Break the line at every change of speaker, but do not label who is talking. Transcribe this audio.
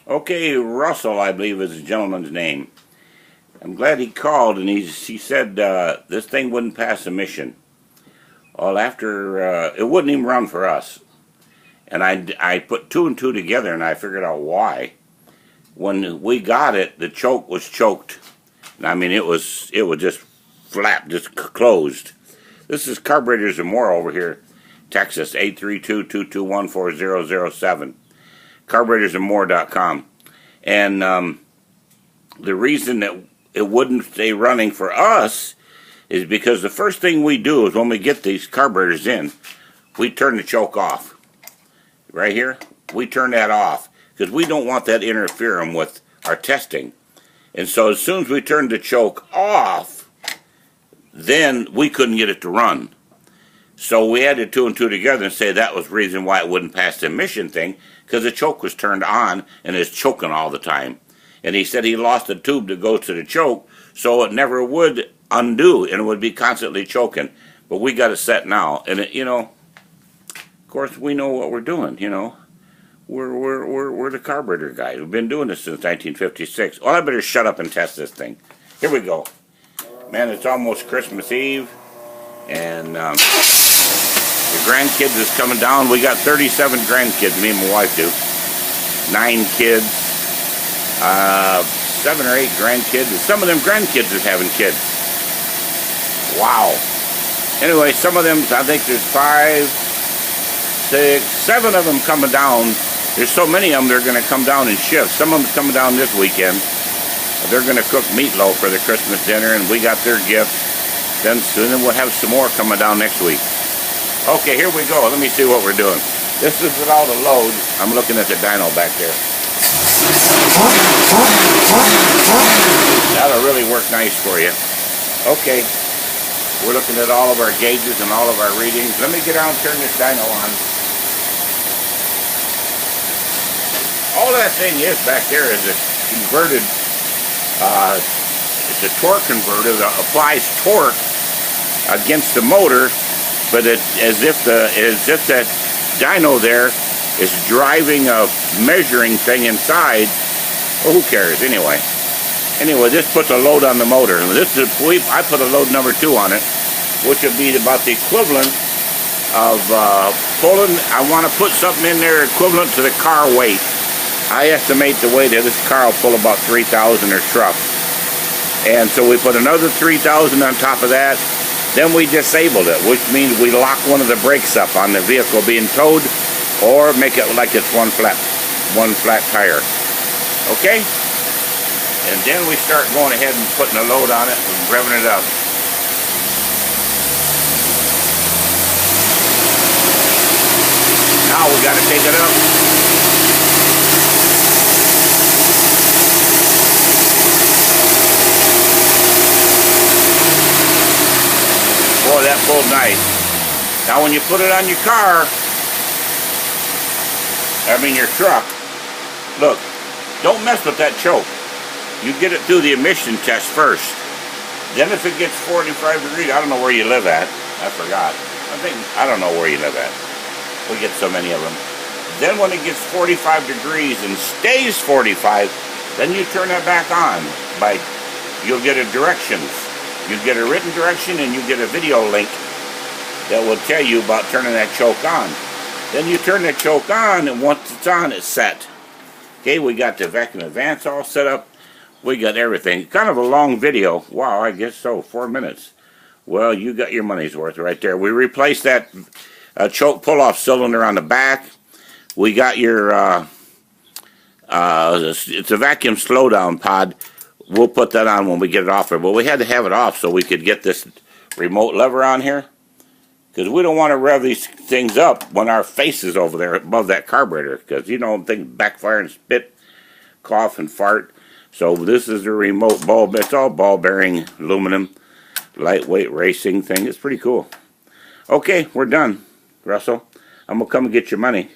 Okay, Russell, I believe is the gentleman's name. I'm glad he called, and he said this thing wouldn't pass emission. Well, after it wouldn't even run for us, and I put two and two together, and I figured out why. When we got it, the choke was choked. I mean, it was just flap, just closed. This is Carburetors and More over here, Texas, 832-221-4007. Carburetorsandmore.com. And the reason that it wouldn't stay running for us is because the first thing we do is when we get these carburetors in, we turn the choke off. Right here, we turn that off because we don't want that interfering with our testing. And so as soon as we turned the choke off, then we couldn't get it to run. So we added two and two together and say that was the reason why it wouldn't pass the emission thing, because the choke was turned on and it's choking all the time. And he said he lost the tube that goes to the choke, so it never would undo and it would be constantly choking. But we got it set now, and it, of course we know what we're doing. We're the carburetor guys. We've been doing this since 1956. Well, I better shut up and test this thing. Here we go. Man, it's almost Christmas Eve, and the grandkids is coming down. We got 37 grandkids, me and my wife do. 9 kids, 7 or 8 grandkids, and some of them grandkids is having kids. Wow. Anyway, some of them, I think there's 5, 6, 7 of them coming down. There's so many of them, they're going to come down in shifts. Some of them coming down this weekend. They're going to cook meatloaf for the Christmas dinner, and we got their gifts. Then we'll have some more coming down next week. Okay, here we go. Let me see what we're doing. This is without a load. I'm looking at the dyno back there. That'll really work nice for you. Okay, we're looking at all of our gauges and all of our readings. Let me get out and turn this dyno on. All that thing is back there is a converted, it's a torque converter that applies torque against the motor, but it's as if that dyno there is driving a measuring thing inside. Well, who cares anyway? Anyway, this puts a load on the motor. This is I put a load number 2 on it, which would be about the equivalent of pulling. I want to put something in there equivalent to the car weight. I estimate the weight of this car will pull about 3,000 or truck. And so we put another 3,000 on top of that. Then we disabled it, which means we lock one of the brakes up on the vehicle being towed, or make it like it's one flat tire. Okay? And then we start going ahead and putting a load on it and revving it up. Now we got to take it up. Boy, that pulled nice. Now when you put it on your car, your truck, look, don't mess with that choke. You get it through the emission test first. Then if it gets 45 degrees, I don't know where you live at. I forgot. I don't know where you live at. We get so many of them. Then when it gets 45 degrees and stays 45, then you turn that back on. You'll get a directions. You get a written direction and you get a video link that will tell you about turning that choke on. Then you turn that choke on, and once it's on, it's set. Okay, we got the vacuum advance all set up. We got everything. Kind of a long video. Wow, I guess so, 4 minutes. Well, you got your money's worth right there. We replaced that choke pull-off cylinder on the back. We got your, it's a vacuum slowdown pod. We'll put that on when we get it off there. But we had to have it off so we could get this remote lever on here. Because we don't want to rev these things up when our face is over there above that carburetor. Because, things backfire and spit, cough and fart. So this is the remote ball. It's all ball bearing aluminum, lightweight racing thing. It's pretty cool. Okay, we're done, Russell. I'm going to come and get your money.